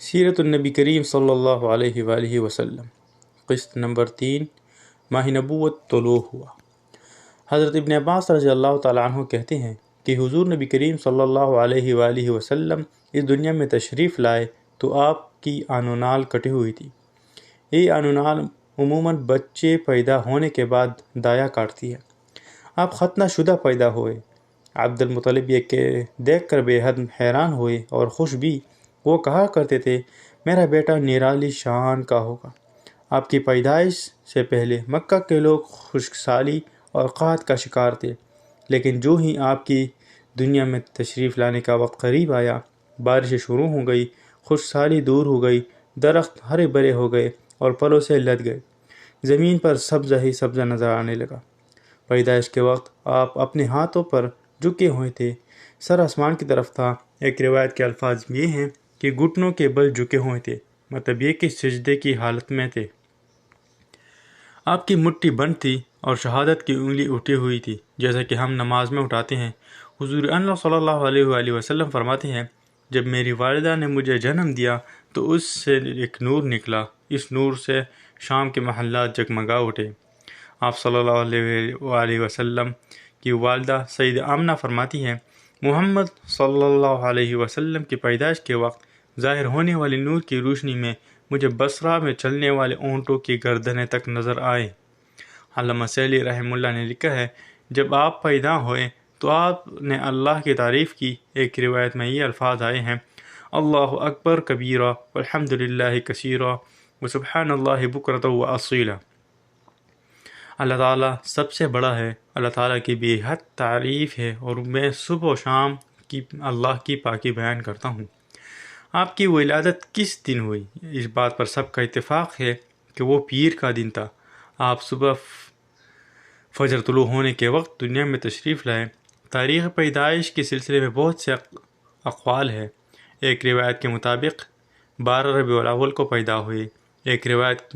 سیرت النبی کریم صلی اللہ علیہ وآلہ وسلم، قسط نمبر 3، ماہ نبوت طلوع ہوا۔ حضرت ابن عباس رضی اللہ تعالیٰ عنہ کہتے ہیں کہ حضور نبی کریم صلی اللہ علیہ وآلہ وسلم اس دنیا میں تشریف لائے تو آپ کی آن و نال کٹی ہوئی تھی۔ یہ آن و نال عموماً بچے پیدا ہونے کے بعد دایا کاٹتی ہے۔ آپ ختنہ شدہ پیدا ہوئے۔ عبد المطلب یہ کہ دیکھ کر بے حد حیران ہوئے اور خوش بھی۔ وہ کہا کرتے تھے میرا بیٹا نرالی شان کا ہوگا۔ آپ کی پیدائش سے پہلے مکہ کے لوگ خشک سالی اور قحط کا شکار تھے، لیکن جو ہی آپ کی دنیا میں تشریف لانے کا وقت قریب آیا، بارشیں شروع ہو گئی، خشک سالی دور ہو گئی، درخت ہرے بھرے ہو گئے اور پھلوں سے لد گئے، زمین پر سبزہ ہی سبزہ نظر آنے لگا۔ پیدائش کے وقت آپ اپنے ہاتھوں پر جھکے ہوئے تھے، سر آسمان کی طرف تھا۔ ایک روایت کے الفاظ یہ ہیں کہ گھٹنوں کے بل جھکے ہوئے تھے، مطلب یہ کہ سجدے کی حالت میں تھے۔ آپ کی مٹھی بند تھی اور شہادت کی انگلی اٹھی ہوئی تھی، جیسا کہ ہم نماز میں اٹھاتے ہیں۔ حضور انور صلی اللہ علیہ وآلہ وسلم فرماتے ہیں جب میری والدہ نے مجھے جنم دیا تو اس سے ایک نور نکلا، اس نور سے شام کے محلات جگمگا اٹھے۔ آپ صلی اللہ علیہ وآلہ وسلم کی والدہ سید آمنہ فرماتی ہیں محمد صلی اللہ علیہ وسلم کی پیدائش کے وقت ظاہر ہونے والی نور کی روشنی میں مجھے بصرہ میں چلنے والے اونٹوں کی گردنیں تک نظر آئے۔ علامہ سہلی رحمہ اللہ نے لکھا ہے جب آپ پیدا ہوئے تو آپ نے اللہ کی تعریف کی۔ ایک روایت میں یہ الفاظ آئے ہیں اللہ اکبر کبیرہ والحمد للہ کثیرہ وسبحان اللہ بکرۃ واصیلا۔ اللہ تعالیٰ سب سے بڑا ہے، اللہ تعالیٰ کی بے حد تعریف ہے اور میں صبح و شام کی اللہ کی پاکی بیان کرتا ہوں۔ آپ کی ولادت کس دن ہوئی؟ اس بات پر سب کا اتفاق ہے کہ وہ پیر کا دن تھا۔ آپ صبح فجر طلوع ہونے کے وقت دنیا میں تشریف لائے۔ تاریخ پیدائش کے سلسلے میں بہت سے اقوال ہے۔ ایک روایت کے مطابق 12 ربیع الاول کو پیدا ہوئے، ایک روایت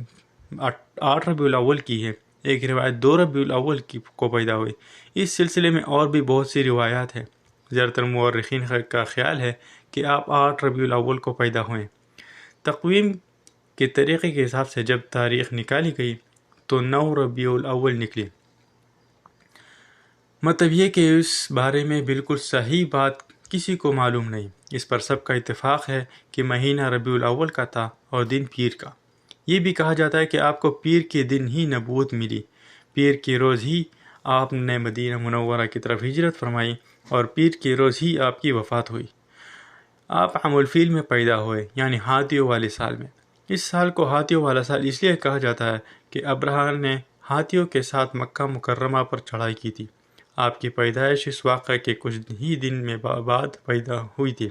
8 ربیع الاول کی ہے، ایک روایت 2 ربیع الاول کو پیدا ہوئے۔ اس سلسلے میں اور بھی بہت سی روایات ہیں۔ زیادہ تر مورخین کا خیال ہے کہ آپ 8 ربیع الاول کو پیدا ہوئے۔ تقویم کے طریقے کے حساب سے جب تاریخ نکالی گئی تو 9 ربیع الاول نکلی۔ مطلب یہ کہ اس بارے میں بالکل صحیح بات کسی کو معلوم نہیں۔ اس پر سب کا اتفاق ہے کہ مہینہ ربیع الاول کا تھا اور دن پیر کا۔ یہ بھی کہا جاتا ہے کہ آپ کو پیر کے دن ہی نبوت ملی، پیر کے روز ہی آپ نے مدینہ منورہ کی طرف ہجرت فرمائی اور پیر کے روز ہی آپ کی وفات ہوئی۔ آپ عام الفیل میں پیدا ہوئے، یعنی ہاتھیوں والے سال میں۔ اس سال کو ہاتھیوں والا سال اس لیے کہا جاتا ہے کہ ابرہہ نے ہاتھیوں کے ساتھ مکہ مکرمہ پر چڑھائی کی تھی۔ آپ کی پیدائش اس واقعے کے کچھ ہی دن میں بعد پیدا ہوئی تھی۔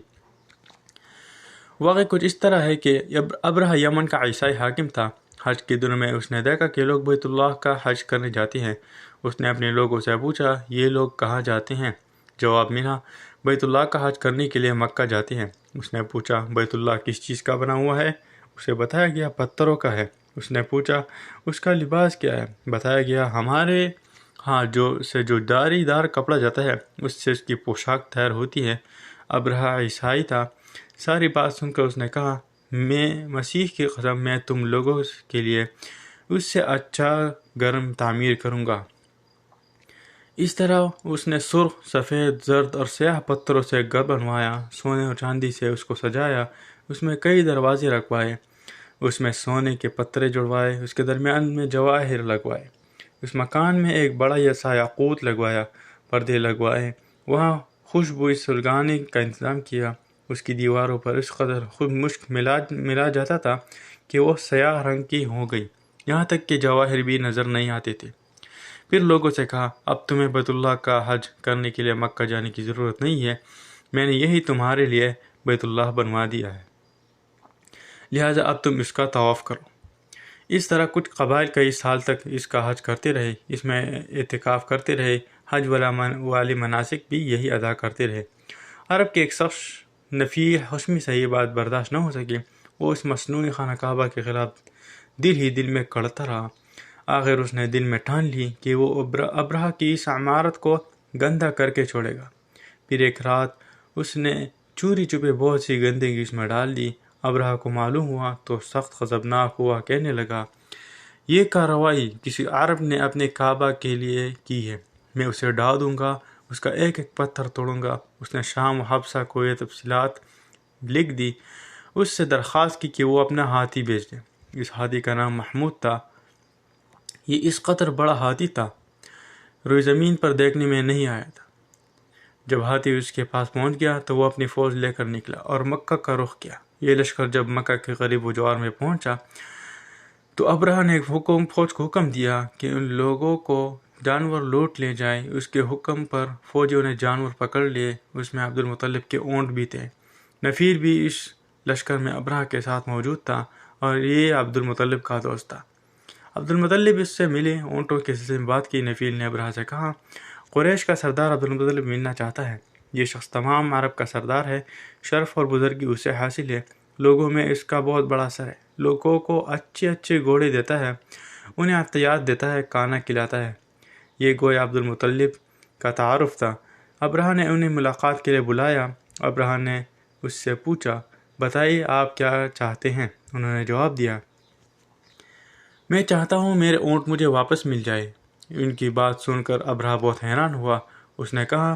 واقعہ کچھ اس طرح ہے کہ ابرہہ یمن کا عیسائی حاکم تھا۔ حج کے دنوں میں اس نے دیکھا کہ لوگ بیت اللہ کا حج کرنے جاتے ہیں۔ اس نے اپنے لوگوں سے پوچھا یہ لوگ کہاں جاتے ہیں؟ جواب ملا بیت اللہ کا حج کرنے کے لیے مکہ جاتے ہیں۔ اس نے پوچھا بیت اللہ کس چیز کا بنا ہوا ہے؟ اسے بتایا گیا پتھروں کا ہے۔ اس نے پوچھا اس کا لباس کیا ہے؟ بتایا گیا ہمارے ہاں جو داری دار کپڑا جاتا ہے اس سے اس کی پوشاک تیار ہوتی ہے۔ ابرہہ عیسائی تھا۔ ساری بات سن کر اس نے کہا میں مسیح کی قسم میں تم لوگوں کے لیے اس سے اچھا گرم تعمیر کروں گا۔ اس طرح اس نے سرخ، سفید، زرد اور سیاہ پتھروں سے گھر بنوایا، سونے اور چاندی سے اس کو سجایا، اس میں کئی دروازے رکھوائے، اس میں سونے کے پترے جڑوائے، اس کے درمیان میں جواہر لگوائے، اس مکان میں ایک بڑا سا یاقوت لگوایا، پردے لگوائے، وہاں خوشبوئی سلگانے کا انتظام کیا۔ اس کی دیواروں پر اس قدر مشک ملا جاتا تھا کہ وہ سیاہ رنگ کی ہو گئی، یہاں تک کہ جواہر بھی نظر نہیں آتے تھے۔ پھر لوگوں سے کہا اب تمہیں بیت اللہ کا حج کرنے کے لیے مکہ جانے کی ضرورت نہیں ہے، میں نے یہی تمہارے لیے بیت اللہ بنوا دیا ہے، لہٰذا اب تم اس کا طواف کرو۔ اس طرح کچھ قبائل کئی سال تک اس کا حج کرتے رہے، اس میں اعتکاف کرتے رہے، حج والی مناسک بھی یہی ادا کرتے رہے۔ عرب کے ایک شخص نفی حشمی سے یہ بات برداشت نہ ہو سکی، وہ اس مصنوعی خانہ کعبہ کے خلاف دل ہی دل میں کڑھتا رہا۔ آخر اس نے دل میں ٹھان لی کہ وہ ابرہہ کی اس عمارت کو گندہ کر کے چھوڑے گا۔ پھر ایک رات اس نے چوری چھپے بہت سی گندگی اس میں ڈال دی۔ ابرہہ کو معلوم ہوا تو سخت غضبناک ہوا، کہنے لگا یہ کارروائی کسی عرب نے اپنے کعبہ کے لیے کی ہے، میں اسے ڈھا دوں گا، اس کا ایک ایک پتھر توڑوں گا۔ اس نے شام و حبشہ کو یہ تفصیلات لکھ دی، اس سے درخواست کی کہ وہ اپنا ہاتھی بھیج دے۔ اس ہاتھی کا نام محمود تھا۔ یہ اس قدر بڑا ہاتھی تھا، روئے زمین پر دیکھنے میں نہیں آیا تھا۔ جب ہاتھی اس کے پاس پہنچ گیا تو وہ اپنی فوج لے کر نکلا اور مکہ کا رخ کیا۔ یہ لشکر جب مکہ کے قریب و جوار میں پہنچا تو ابرہہ نے فوج کو حکم دیا کہ ان لوگوں کو جانور لوٹ لے جائے۔ اس کے حکم پر فوجیوں نے جانور پکڑ لیے، اس میں عبد المطلب کے اونٹ بھی تھے۔ نفیر بھی اس لشکر میں ابرہہ کے ساتھ موجود تھا اور یہ عبد المطلب کا دوست تھا۔ عبد المطلب اس سے ملے، اونٹوں کے سلسلے میں بات کی۔ نفیر نے ابرہہ سے کہا قریش کا سردار عبد المطلب ملنا چاہتا ہے، یہ شخص تمام عرب کا سردار ہے، شرف اور بزرگی اسے حاصل ہے، لوگوں میں اس کا بہت بڑا اثر ہے، لوگوں کو اچھے اچھے گھوڑے دیتا ہے، انہیں عطیات دیتا ہے، کھانا کھلاتا ہے۔ یہ گویا عبد المطلب کا تعارف تھا۔ ابرہہ نے انہیں ملاقات کے لیے بلایا۔ ابرہہ نے اس سے پوچھا بتائیے آپ کیا چاہتے ہیں؟ انہوں نے جواب دیا میں چاہتا ہوں میرے اونٹ مجھے واپس مل جائے۔ ان کی بات سن کر ابرہہ بہت حیران ہوا۔ اس نے کہا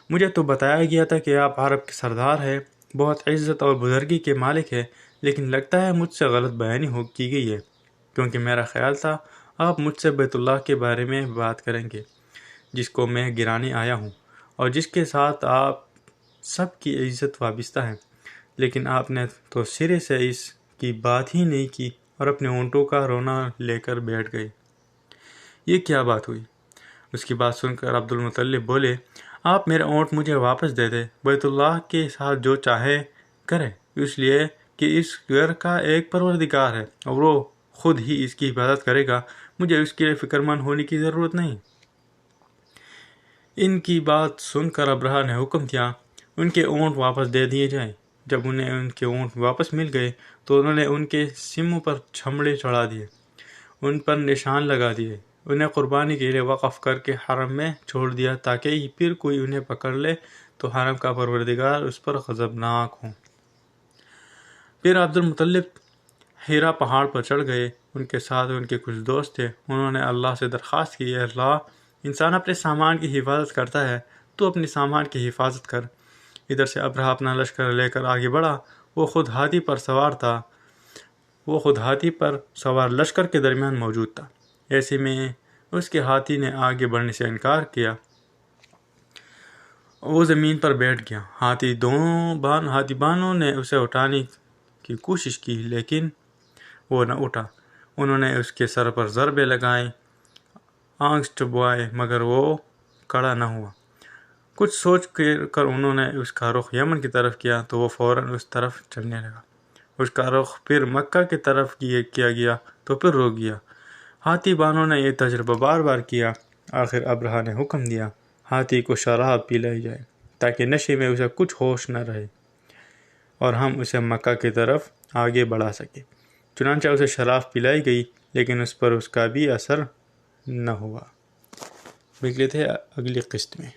مجھے تو بتایا گیا تھا کہ آپ عرب کے سردار ہیں، بہت عزت اور بزرگی کے مالک ہیں، لیکن لگتا ہے مجھ سے غلط بیانی کی گئی ہے، کیونکہ میرا خیال تھا آپ مجھ سے بیت اللہ کے بارے میں بات کریں گے، جس کو میں گرانے آیا ہوں اور جس کے ساتھ آپ سب کی عزت وابستہ ہے، لیکن آپ نے تو سرے سے اس کی بات ہی نہیں کی اور اپنے اونٹوں کا رونا لے کر بیٹھ گئے۔ یہ کیا بات ہوئی؟ اس کی بات سن کر عبد المطلب بولے آپ میرے اونٹ مجھے واپس دے دے، بیت اللہ کے ساتھ جو چاہے کرے، اس لیے کہ اس گھر کا ایک پروردگار ہے اور وہ خود ہی اس کی حفاظت کرے گا، مجھے اس کے لیے فکر مند ہونے کی ضرورت نہیں۔ ان کی بات سن کر ابرہہ نے حکم دیا ان کے اونٹ واپس دے دیے جائیں۔ جب انہیں ان کے اونٹ واپس مل گئے تو انہوں نے ان کے سموں پر چھمڑے چڑھا دیے، ان پر نشان لگا دیے، انہیں قربانی کے لیے وقف کر کے حرم میں چھوڑ دیا تاکہ پھر کوئی انہیں پکڑ لے تو حرم کا پروردگار اس پر غضبناک ہو۔ پھر عبد المطلب حرا پہاڑ پر چڑھ گئے، ان کے ساتھ ان کے کچھ دوست تھے۔ انہوں نے اللہ سے درخواست کی اے اللہ، انسان اپنے سامان کی حفاظت کرتا ہے، تو اپنے سامان کی حفاظت کر۔ ادھر سے ابرہہ اپنا لشکر لے کر آگے بڑھا، وہ خود ہاتھی پر سوار لشکر کے درمیان موجود تھا۔ ایسے میں اس کے ہاتھی نے آگے بڑھنے سے انکار کیا، وہ زمین پر بیٹھ گیا۔ ہاتھی بانوں نے اسے اٹھانے کی کوشش کی لیکن وہ نہ اٹھا۔ انہوں نے اس کے سر پر ضربے لگائے، آنکھ چبوائے، مگر وہ کھڑا نہ ہوا۔ کچھ سوچ کر انہوں نے اس کا رخ یمن کی طرف کیا تو وہ فوراً اس طرف چلنے لگا۔ اس کا رخ پھر مکہ کی طرف کیا گیا تو پھر رک گیا۔ ہاتھی بانوں نے یہ تجربہ بار بار کیا۔ آخر ابرہہ نے حکم دیا ہاتھی کو شراب پلائی جائے تاکہ نشے میں اسے کچھ ہوش نہ رہے اور ہم اسے مکہ کی طرف آگے بڑھا سکیں۔ چنانچہ اسے شراب پلائی گئی لیکن اس پر اس کا بھی اثر نہ ہوا۔ ملتے ہیں اگلی قسط میں۔